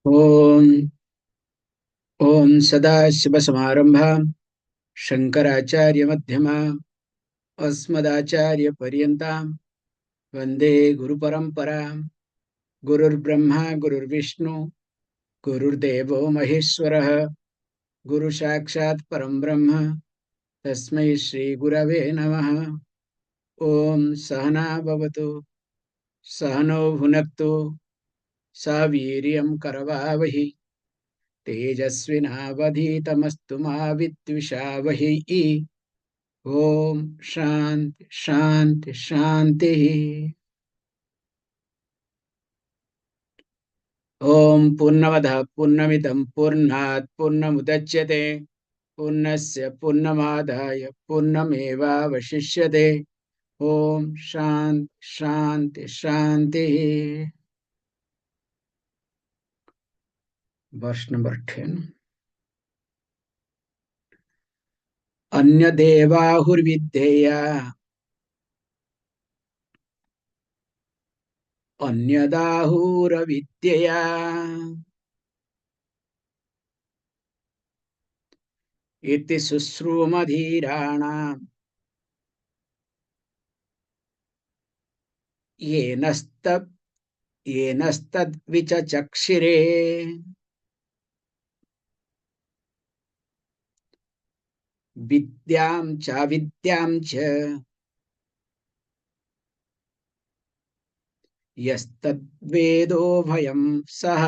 ओम ओम सदाशिवसमारंभां शंकराचार्यमध्यमाम् अस्मदाचार्यपर्यन्तां वन्दे गुरुपरम्पराम्। गुरुर्ब्रह्मा गुरुर्विष्णु गुरुर्देवो महेश्वरः गुरुसाक्षात् परं ब्रह्म तस्मै श्रीगुरवे नमः। ओम सहना भवतु सहनौ भुनक्तु सह वीर्यं करवावहि तेजस्विनावधीतमस्तु मा विद्विषावहि। ओम शांति शांति शांति। ओम पूर्णमदः पूर्णमिदं पूर्णात् पूर्णमुदच्यते पूर्णस्य पूर्णमादाय पूर्णमेवावशिष्यते। ओम शांति शांति शांति। वर्ष नंबर 10। अन्य देवाहुर्विद्यया अन्यदाहुरविद्यया इति शुश्रूमधीराणाम् येनस्तद्विचचक्षिरे। विद्यां चाविद्यां च यस्तद्वेदो भयं सः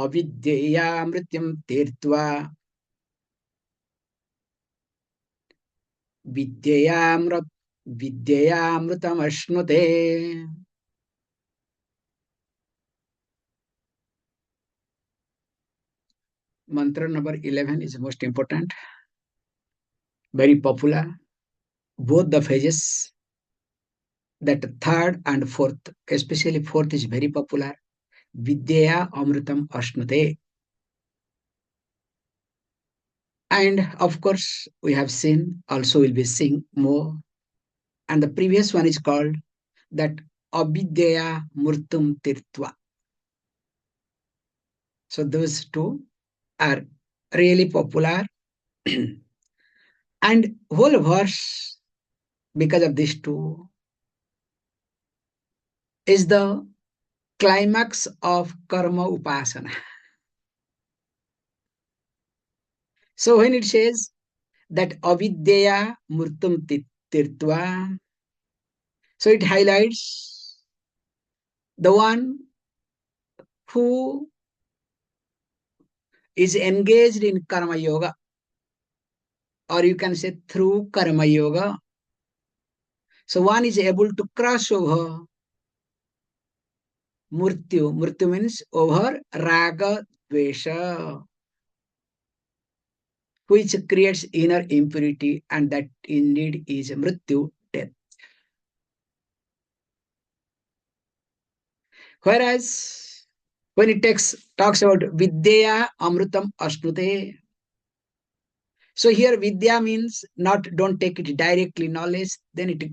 अविद्यया मृत्युं तीर्त्वा विद्ययामृतमश्नुते। Mantra number 11 is most important, very popular. Both the phases, that third and fourth, especially fourth is very popular. Vidyaya amritam ashnute. And of course, we have seen, also will be seeing more. And the previous one is called that avidyaya murtum tirtva. So those two are really popular. And whole verse, because of these two, is the climax of karma-upāsanā. So when it says that avidyaya murtum tirtva, so it highlights the one who is engaged in karma yoga, or you can say through karma yoga. So one is able to cross over murtyu. Murtyu means over raga dvesha, which creates inner impurity, and that indeed is mrityu, death. Whereas when it talks about vidyaya amrutam ashnute, so here vidya means don't take it directly knowledge, then it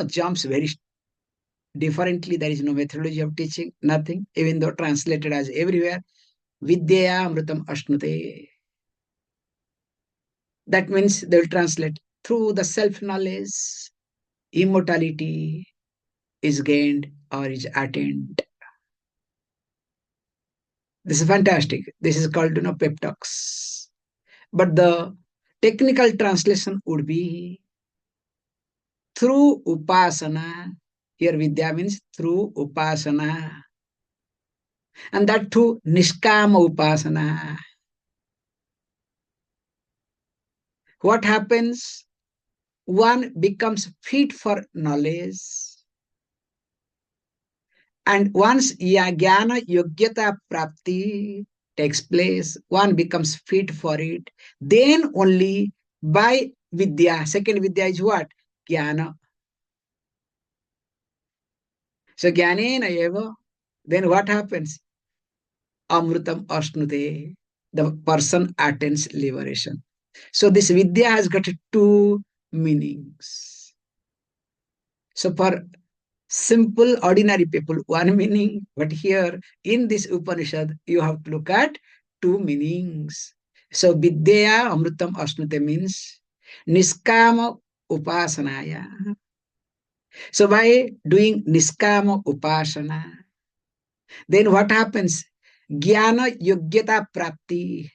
jumps very differently. There is no methodology of teaching, nothing, even though translated as everywhere. Vidyaya amrutam ashnute. That means they will translate through the self-knowledge, immortality is gained or is attained. This is fantastic. This is called pep talks. But the technical translation would be through upasana. Here vidya means through upasana. And that too niškāma-upāsanā. What happens? One becomes fit for knowledge. And once jnana yogyata prapti takes place, one becomes fit for it. Then only by vidya. Second vidya is what? Jnana. So jnanena eva. Then what happens? Amrutam ashnute. The person attains liberation. So this vidya has got two meanings. So for simple, ordinary people, one meaning. But here in this Upanishad, you have to look at two meanings. So, Vidya Amrutam Asnute means Niskāma-upāsanāya. So, by doing Niskāma-upāsana, then what happens? Jnana Yogyata Prapti.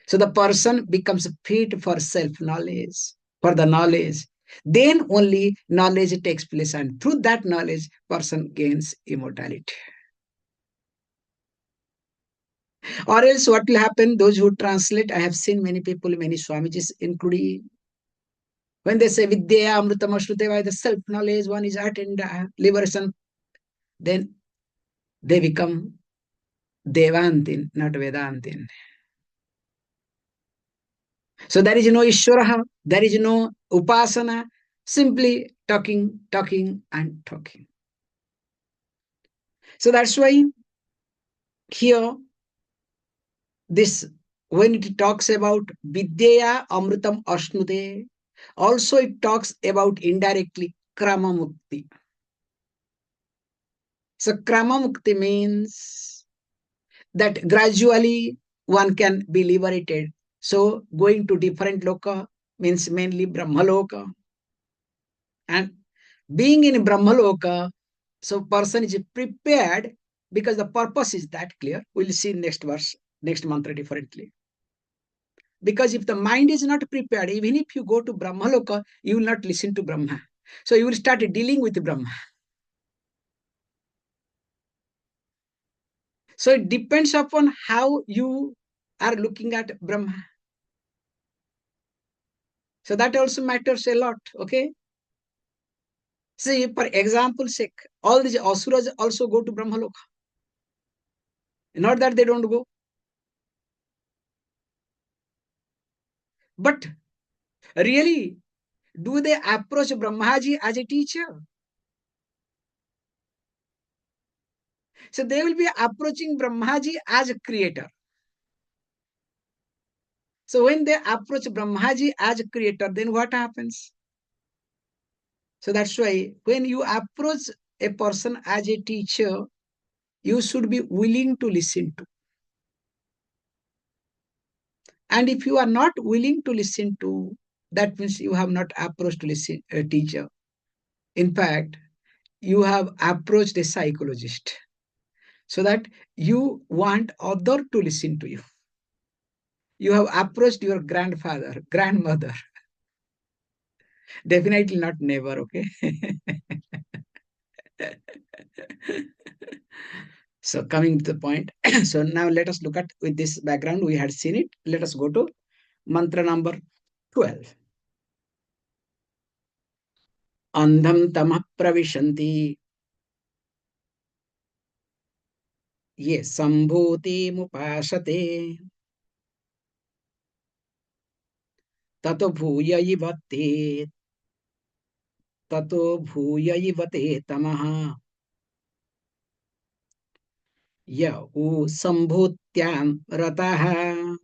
So, the person becomes fit for self-knowledge, for the knowledge. Then only knowledge takes place, and through that knowledge, person gains immortality. Or else what will happen? Those who translate, I have seen many people, many Swamijis, including when they say Vidya Amrutam Ashrute, by the self-knowledge, one is attained liberation, then they become Devantin, not Vedantin. So there is no īśvara, there is no Upasana, simply talking, talking, and talking. So that's why here, this, when it talks about Vidya Amrutam Ashnute, also it talks about indirectly Krama-mukti. So Krama-mukti means that gradually one can be liberated. So going to different loka means mainly Brahmaloka. And being in Brahmaloka, so person is prepared because the purpose is that clear. We'll see next verse, next mantra differently. Because if the mind is not prepared, even if you go to Brahmaloka, you will not listen to Brahma. So you will start dealing with Brahma. So it depends upon how you are looking at Brahma. So that also matters a lot, okay? See, for example's sake, all these asuras also go to Brahmaloka. Not that they don't go. But really, do they approach Brahmaji as a teacher? So they will be approaching Brahmaji as a creator. So when they approach Brahmaji as a creator, then what happens? So that's why when you approach a person as a teacher, you should be willing to listen to. And if you are not willing to listen to, that means you have not approached a teacher. In fact, you have approached a psychologist, so that you want other to listen to you. You have approached your grandfather, grandmother. Definitely not never, okay? So coming to the point. So now let us look at, with this background, we had seen it. Let us go to mantra number 12. Andham tamaḥ pravishanti ye saṁbhūti mupāsate tato bhūya ivate tamaḥ ya u saṁbhūtyam rataḥ.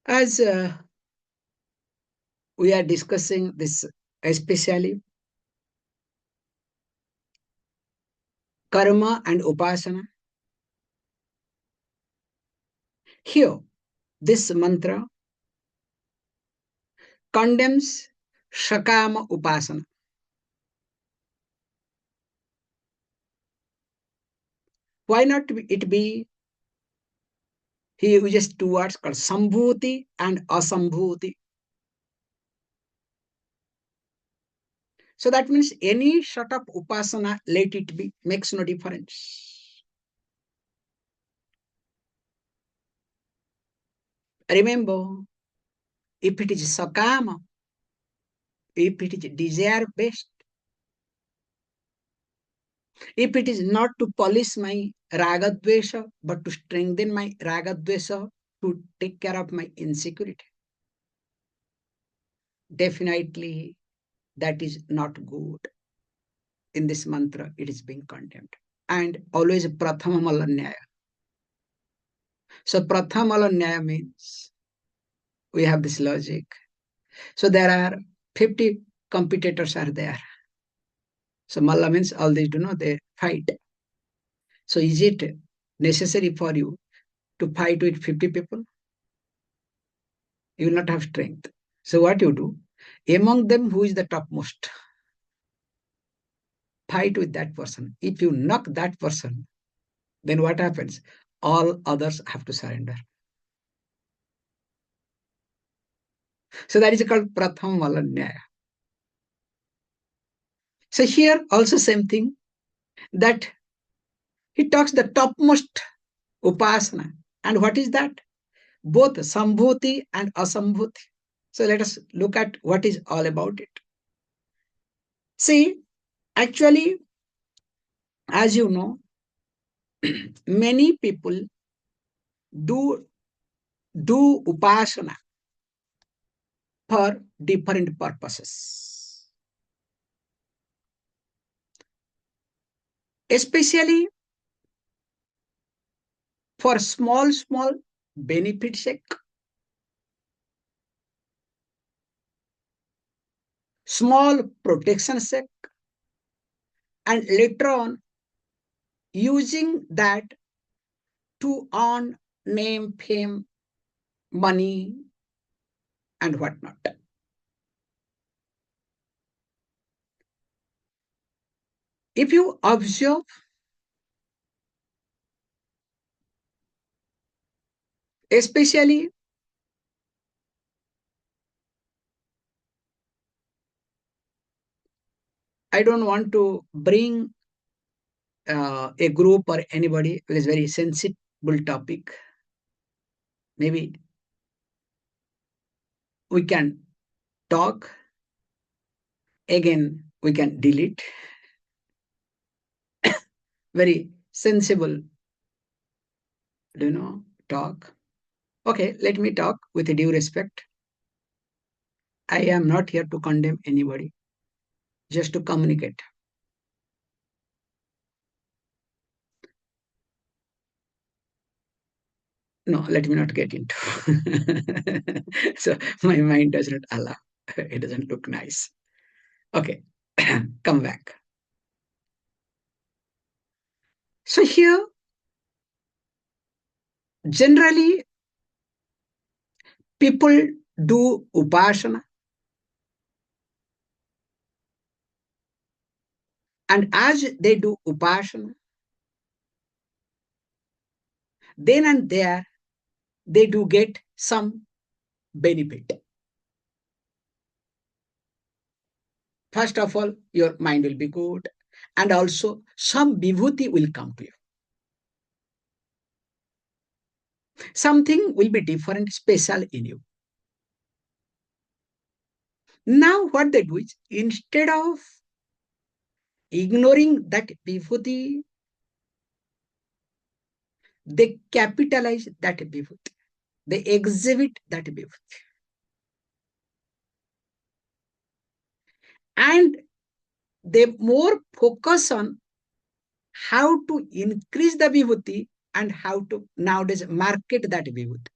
As we are discussing this, especially karma and upasana. Here, this mantra condemns sakāma-upāsanā. Why not it be? He uses two words called saṁbhūti and asaṁbhūti. So that means any sort of upasana, let it be, makes no difference. Remember, if it is sakāma, if it is desire-based, if it is not to polish my raga-dvesha, but to strengthen my raga-dvesha, to take care of my insecurity, definitely that is not good. In this mantra, it is being condemned. And always prathamamala-nyaya. So prathamamala-nyaya means, we have this logic. So there are 50 competitors are there. So Malla means all these, they fight. So is it necessary for you to fight with 50 people? You will not have strength. So what you do? Among them, who is the topmost? Fight with that person. If you knock that person, then what happens? All others have to surrender. So that is called Pratham Valanyaya. So here also same thing, that he talks the topmost Upasana. And what is that? Both saṁbhūti and asaṁbhūti. So let us look at what is all about it. See, actually, as you know, many people do Upasana for different purposes. Especially for small benefit sake, small protection sake, and later on using that to earn name, fame, money, and whatnot. If you observe, especially I don't want to bring a group or anybody, because it's very sensitive topic. Maybe we can talk, again we can delete. Very sensible, talk. Okay, let me talk with a due respect. I am not here to condemn anybody, just to communicate. No, let me not get into. So my mind does not allow. It doesn't look nice. Okay, come back. So here, generally, people do Upasana, and as they do Upasana, then and there, they do get some benefit. First of all, your mind will be good, and also some vibhuti will come to you. Something will be different, special in you. Now what they do is, instead of ignoring that vibhuti, they capitalize that vibhuti. They exhibit that vibhuti. And they more focus on how to increase the vibhuti and how to nowadays market that vibhuti.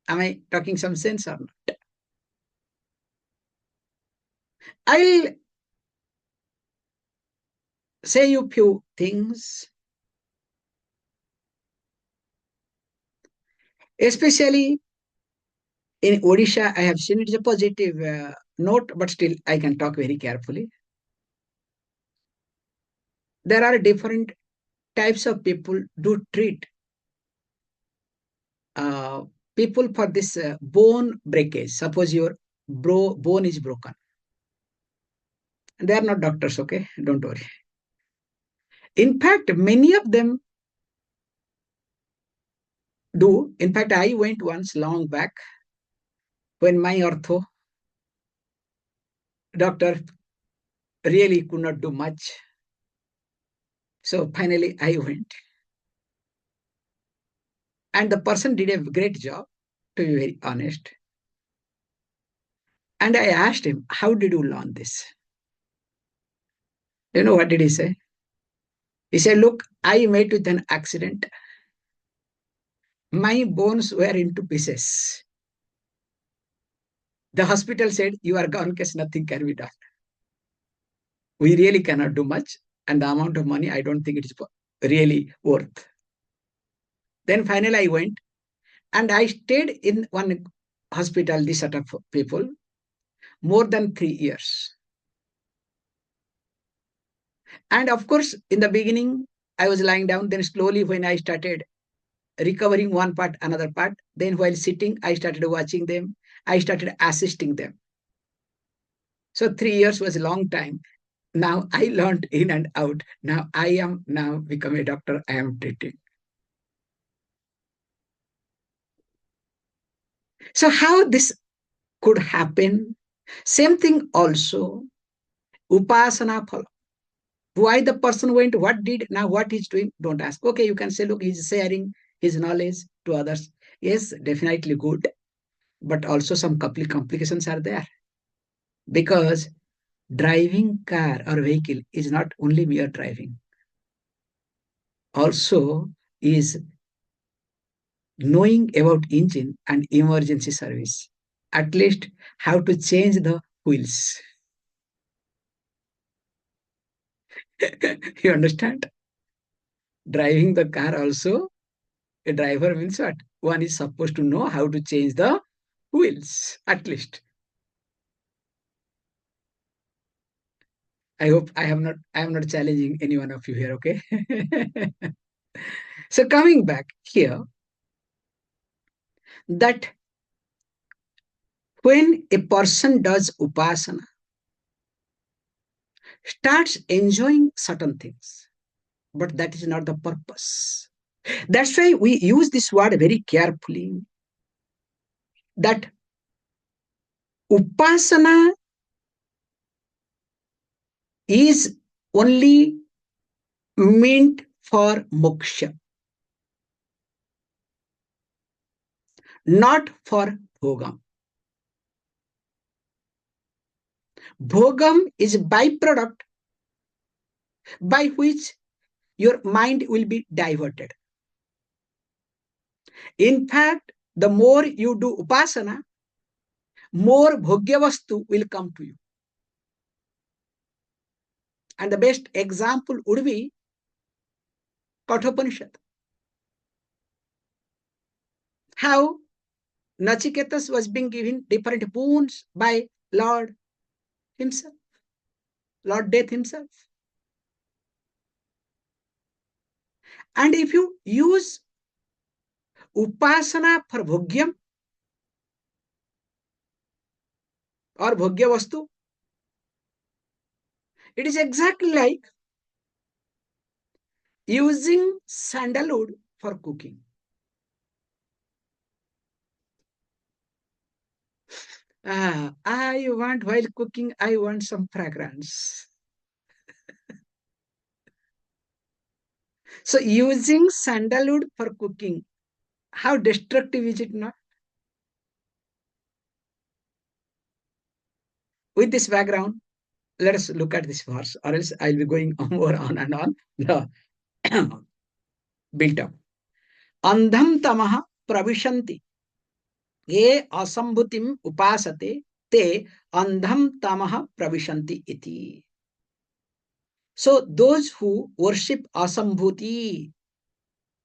Am I talking some sense or not? I'll say you few things. Especially in Odisha, I have seen it is a positive note, but still I can talk very carefully. There are different types of people do treat people for this bone breakage. Suppose your bone is broken. They are not doctors, okay? Don't worry. In fact, many of them do. In fact, I went once long back when my ortho doctor really could not do much. So finally I went. And the person did a great job, to be very honest. And I asked him, how did you learn this? You know what did he say? He said, look, I met with an accident. My bones were into pieces. The hospital said, you are gone case, nothing can be done. We really cannot do much. And the amount of money, I don't think it is really worth. Then finally I went and I stayed in one hospital, this set of people, more than 3 years. And of course, in the beginning, I was lying down. Then slowly when I started recovering one part, another part, then while sitting, I started watching them. I started assisting them. So 3 years was a long time. Now I learned in and out. Now I am now become a doctor. I am treating. So how this could happen? Same thing also. Upasana phala. Why the person went, what did, now what he's doing, don't ask. Okay, you can say, look, he's sharing his knowledge to others. Yes, definitely good. But also some complications are there. Because driving car or vehicle is not only mere driving. Also is knowing about engine and emergency service. At least how to change the wheels. You understand? Driving the car also, a driver means what? One is supposed to know how to change the wheels, at least. I hope I am not challenging any one of you here, okay? So coming back here, that when a person does upasana, starts enjoying certain things, but that is not the purpose. That's why we use this word very carefully, that upasana is only meant for moksha, not for bhogam. Bhogam is a byproduct by which your mind will be diverted. In fact, the more you do upasana, more bhogyavastu will come to you. And the best example would be Kathopanishad. How Nachiketas was being given different boons by Lord himself, Lord Death himself. And if you use upasana for bhogyam or bhogyavastu, it is exactly like using sandalwood for cooking. I want, while cooking, I want some fragrance. So using sandalwood for cooking, how destructive is it not? With this background, let us look at this verse, or else I'll be going more on and on. The built up. Andham tamaḥ pravishanti. Ye asaṁbhūtim upasate te andham tamaḥ pravishanti iti. So those who worship asaṁbhūti.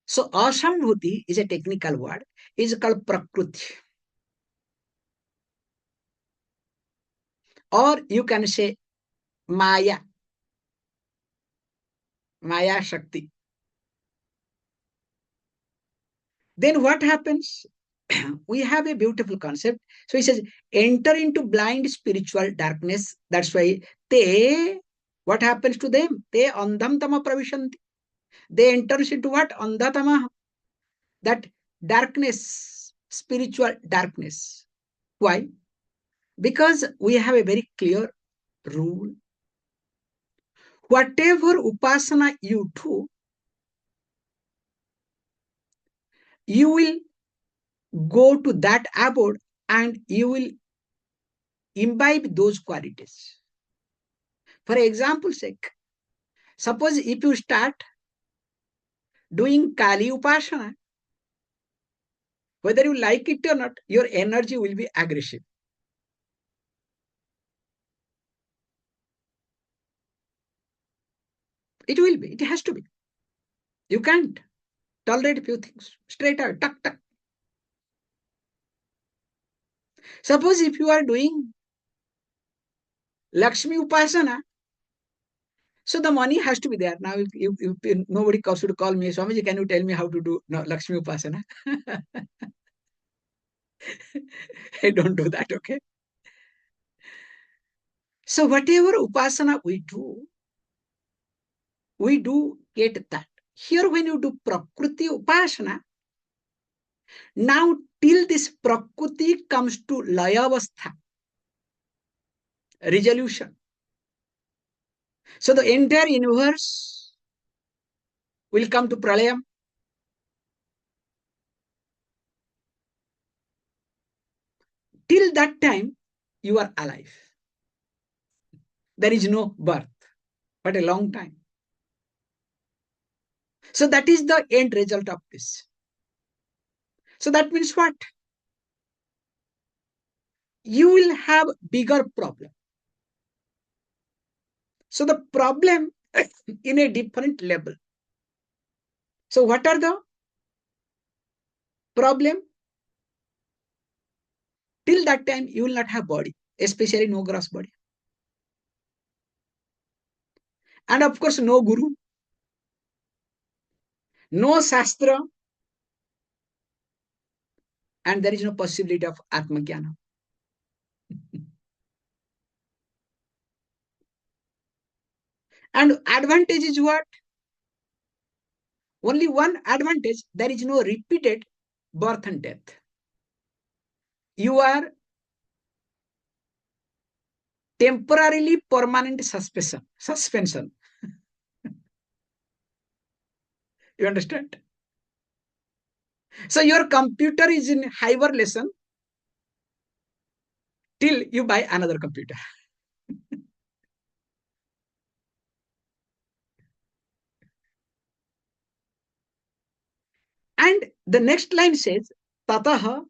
So asaṁbhūti is a technical word. It is called prakṛti. Or you can say māyā. Māyā-śakti. Then what happens? We have a beautiful concept. So he says, enter into blind spiritual darkness. That's why they, what happens to them? They andham tama pravishanti. They enter into what? Andhatama. That darkness, spiritual darkness. Why? Because we have a very clear rule. Whatever upasana you do, you will go to that abode and you will imbibe those qualities. For example's sake, suppose if you start doing Kali Upasana, whether you like it or not, your energy will be aggressive. It will be. It has to be. You can't tolerate a few things. Straight out, tuck, tuck. Suppose if you are doing Lakshmi Upasana, so the money has to be there. Now, if nobody should call me, Swamiji, can you tell me how to do Lakshmi Upasana? I don't do that, okay? So whatever Upasana we do get that. Here when you do prakṛti Upasana, now till this prakṛti comes to layavastha, resolution. So the entire universe will come to pralayam. Till that time, you are alive. There is no birth, but a long time. So that is the end result of this. So that means what? You will have bigger problem. So the problem in a different level. So what are the problem? Till that time, you will not have body, especially no gross body. And of course, no guru, no shastra, and there is no possibility of atma-jnana. And advantage is what? Only one advantage, there is no repeated birth and death. You are temporarily permanent suspension. You understand? So your computer is in hibernation till you buy another computer. And the next line says, tataha.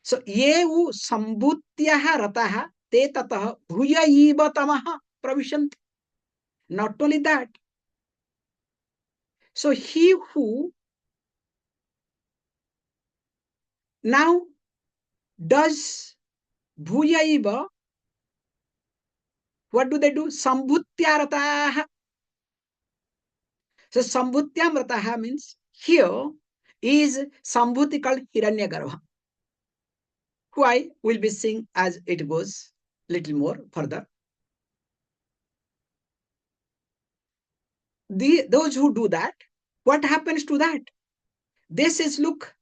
So, yevu saṁbhūtyah rataha te tataha bhujaiva tamaḥ pravishanti. Not only that. So, he who now does bhujaiva, what do they do? Saṁbhūtyah rataha. So, saṁbhūtyam rataha means here is saṁbhūti called Hiraṇyagarbha, who I will be seeing as it goes little more further. Those who do that, what happens to that? They says, look,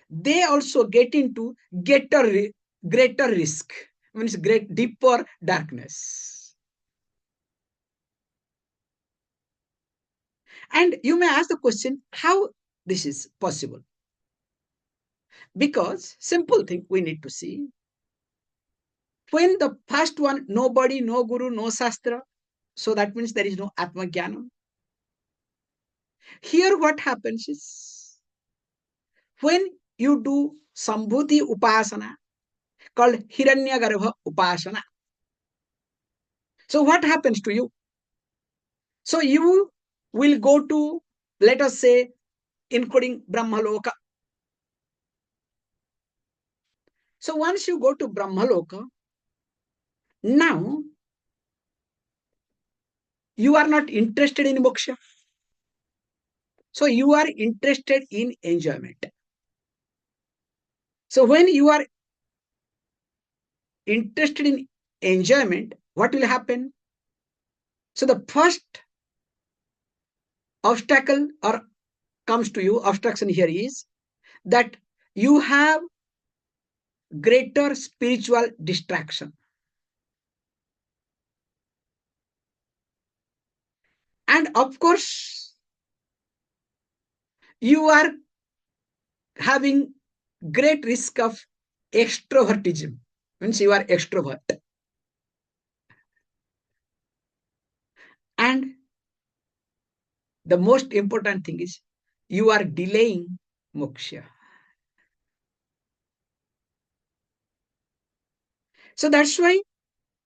they also get into greater risk, means deeper darkness. And you may ask the question, how this is possible? Because simple thing we need to see. When the first one, nobody, no guru, no shastra, so that means there is no atma-jnana. Here what happens is, when you do saṁbhūti upasana, called Hiraṇyagarbha upasana, so what happens to you? So you will go to, let us say, including Brahmaloka. So once you go to Brahmaloka, now you are not interested in moksha. So you are interested in enjoyment. So when you are interested in enjoyment, what will happen? So the first obstacle or comes to you, obstruction here is that you have greater spiritual distraction. And of course, you are having great risk of extrovertism, means you are extrovert. And the most important thing is you are delaying moksha. So that's why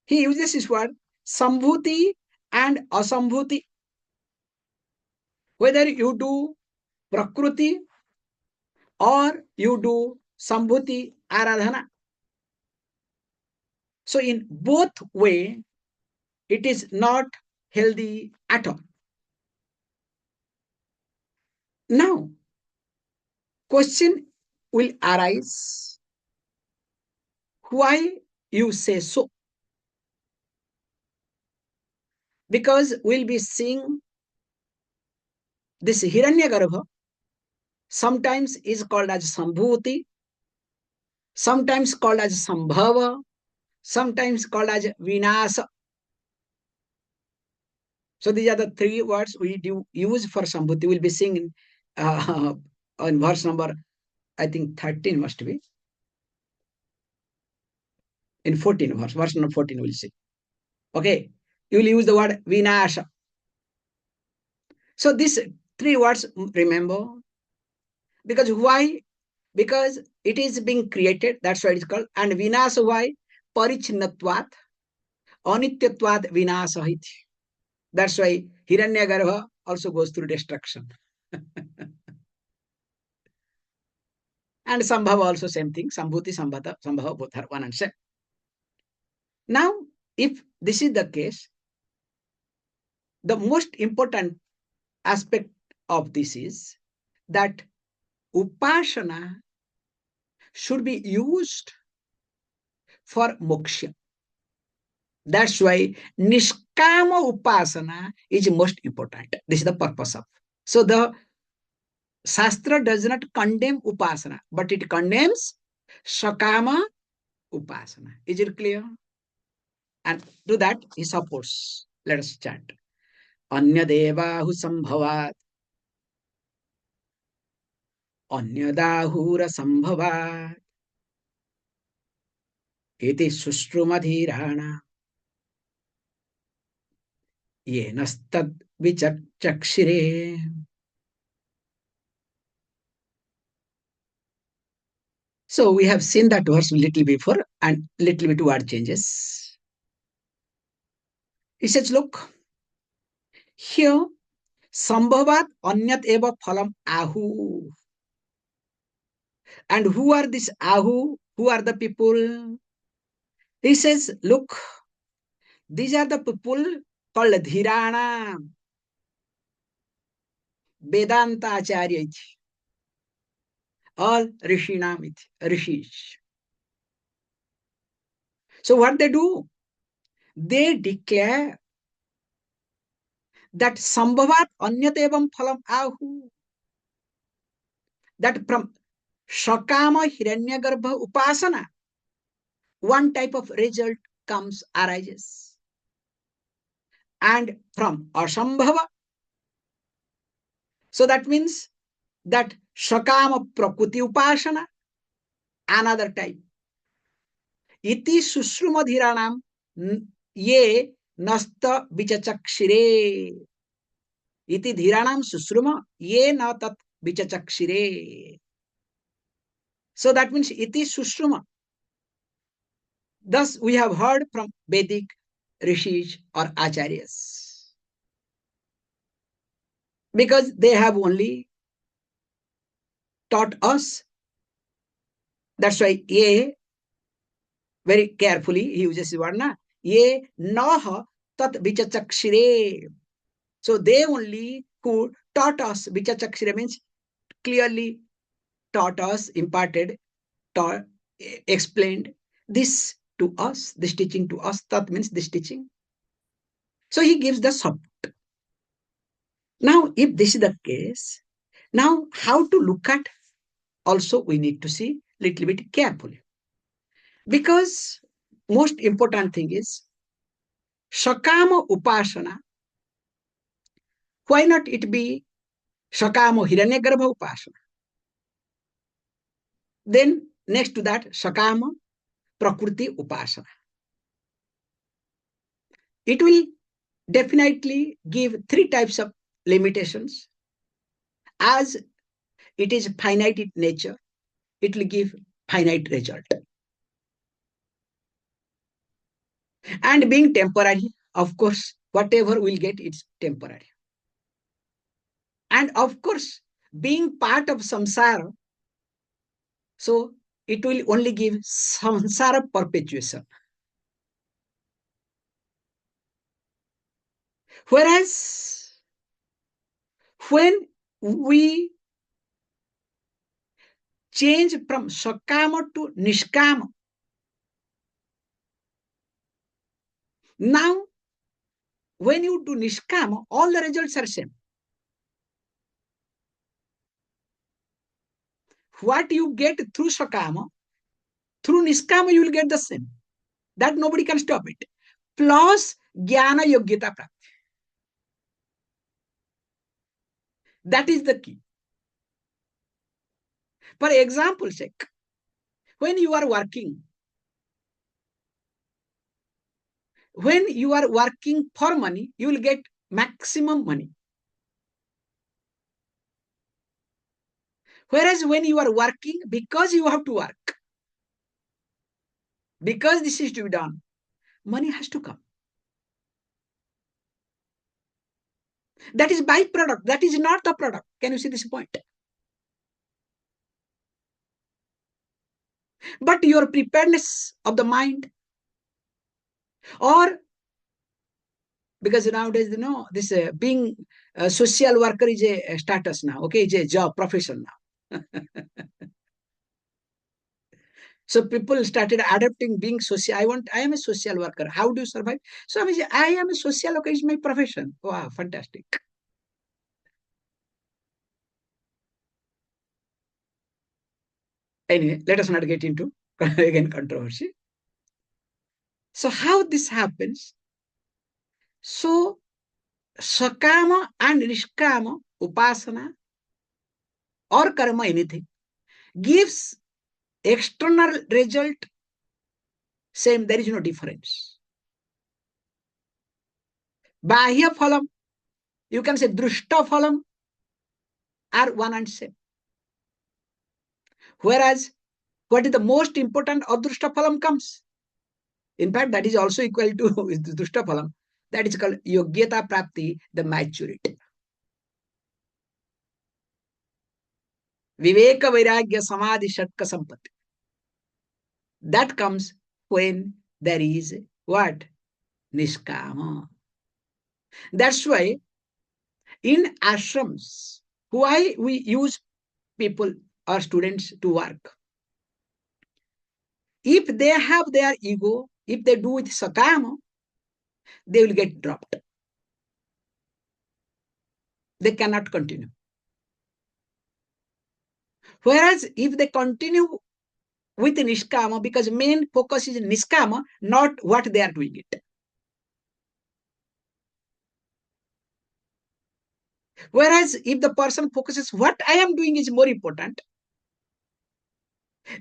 he uses this word saṁbhūti and asaṁbhūti. whether you do prakṛti or you do saṁbhūti aradhana. So in both way, it is not healthy at all. Now, question will arise, why you say so? Because we'll be seeing this Hiraṇyagarbha sometimes is called as saṁbhūti, sometimes called as sambhava, sometimes called as vinasa. So these are the three words we do use for saṁbhūti. We'll be seeing on verse number, I think 13 must be. In 14 verse number 14 we'll see. Okay, you will use the word vinasha. So these three words, remember, because why? Because it is being created, that's why it's called. And vinasa, why? Parichinnatvat, anityatvat vinasa iti. That's why Hiraṇyagarbha also goes through destruction. And sambhava also same thing. Saṁbhūti, sambhava, both are one and same. Now, if this is the case, the most important aspect of this is that upasana should be used for moksha. That's why nishkāma-upāsanā is most important. This is the purpose of. So the Shastra does not condemn upasana, but it condemns sakāma-upāsanā. Is it clear? And to that he supports. Let us chant. Anyadevahu sambhavat, anyadahura sambhavat, iti sushrumadhirana, yenastad vichakshire. So we have seen that verse a little before and little bit word changes. He says, look, here, sambhavat anyat eva phalam ahu. And who are this ahu? Who are the people? He says, look, these are the people called dhirana, Vedanta acharya, all rishinam, rishis. So what they do? They declare that sambhavat anyat evam phalam ahu, that from sakāma Hiraṇyagarbha upasana, one type of result arises. And from asambhava, so that means that sakāma prakṛti upasana, another type. Iti sushrumadhiranam ye nasta vichachakshire. Iti dhiranam sushruma ye na tat vichachakshire. So that means iti sushruma. Thus we have heard from Vedic rishis or acharyas, because they have only taught us. That's why ye, very carefully he uses the word na, ye naha tat vichachakshire. So they only who taught us, vichachakshire means clearly taught us, imparted, taught, explained this to us, this teaching to us. Tat means this teaching. So he gives the support. Now, if this is the case, now how to look at also we need to see little bit carefully. Because most important thing is sakāma-upāsanā. Why not it be sakāma Hiraṇyagarbha upāsanā? Then next to that, sakāma prakṛti upāsanā. It will definitely give three types of limitations. As it is finite in nature, it will give finite result. And being temporary, of course, whatever we'll get, it's temporary. And of course, being part of samsara, so it will only give samsara perpetuation. Whereas when we change from sakāma to nishkāma, now when you do nishkāma, all the results are same. What you get through sakāma, through nishkāma you will get the same. That nobody can stop it. Plus jnana yogyata prakti. That is the key. For example's sake, when you are working for money, you will get maximum money. Whereas when you are working because you have to work, because this is to be done, money has to come. That is byproduct. That is not the product. Can you see this point? But your preparedness of the mind, or because nowadays, this being a social worker is a status now, okay, it's a job, profession now. So people started adapting being social. I am a social worker. How do you survive? So I am a social worker, is my profession. Wow, fantastic. Anyway, let us not get into again controversy. So how this happens? So sakāma and nishkāma upasana or karma, anything, gives external result same. There is no difference. Bahya phalam, you can say drushta phalam, are one and same. Whereas what is the most important, adrushta phalam comes. In fact, that is also equal to drushta phalam. That is called yogyata prapti, the maturity. Viveka vairagya samadhi shatka sampatti. That comes when there is what? Nishkama. That's why in ashrams, why we use people or students to work. If they have their ego, if they do with sakāma, they will get dropped. They cannot continue. Whereas if they continue with nishkama, because main focus is nishkama, not what they are doing it. Whereas if the person focuses what I am doing is more important,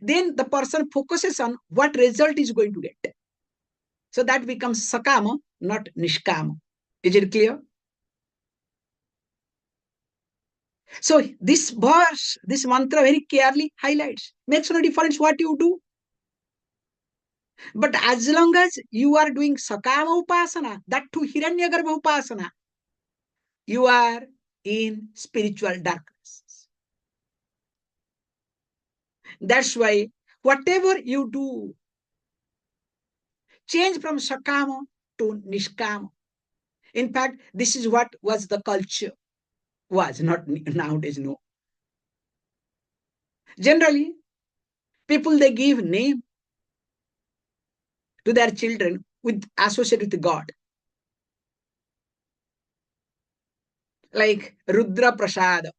then the person focuses on what result is going to get. So that becomes sakāma, not nishkama. Is it clear? So this verse, this mantra very clearly highlights, makes no difference what you do. But as long as you are doing sakāma-upāsanā, that too Hiraṇyagarbha upasana, you are in spiritual darkness. That's why whatever you do, change from sakāma to nishkāma. In fact, this is what was the culture, was not nowadays, no. Generally, people, they give name to their children with associated with God. Like Rudra Prasada.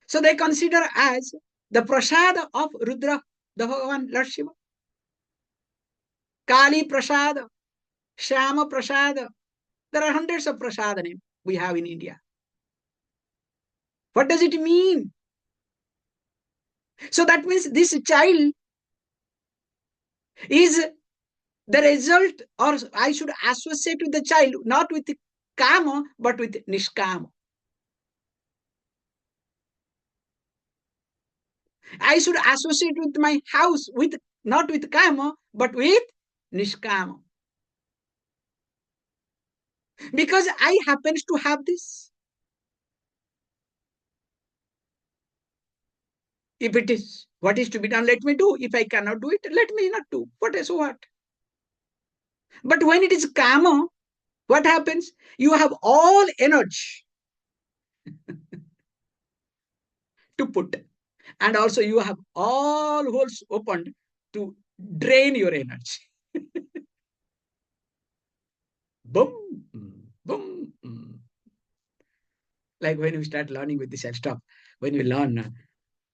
So they consider as the Prasada of Rudra, the Bhagavan, Lord Shiva. Kali Prasada, Shama Prasada. There are hundreds of Prasada names we have in India. What does it mean? So that means this child is the result, or I should associate with the child, not with kama, but with nishkama. I should associate with my house with not with kama, but with nishkama. Because I happens to have this. If it is what is to be done, let me do. If I cannot do it, let me not do. What is what? But when it is karma, what happens? You have all energy to put, and also you have all holes opened to drain your energy. Boom, boom. Like when you start learning with this, I'll stop. When you learn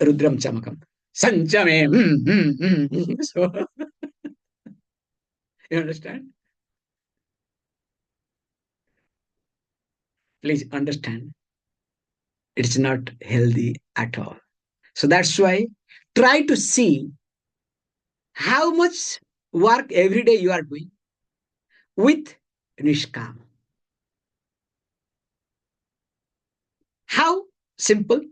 Rudram Chamakam, Sanchame, so you understand? Please understand, it's not healthy at all. So that's why try to see how much work every day you are doing with Nishkam. How simple?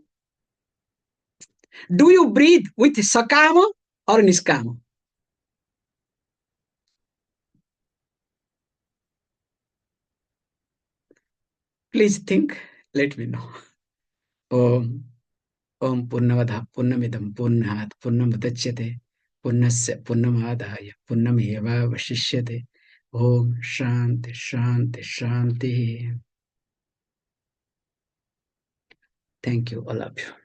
Do you breathe with sakāma or niskāma? Please think, let me know. Om Om Purnavadha Purnamidam Purnat Purnamudachyate Purnasya Purnamadaya Purnameva Vashishyate. Om Shanti Shanti Shanti. Thank you, all of you.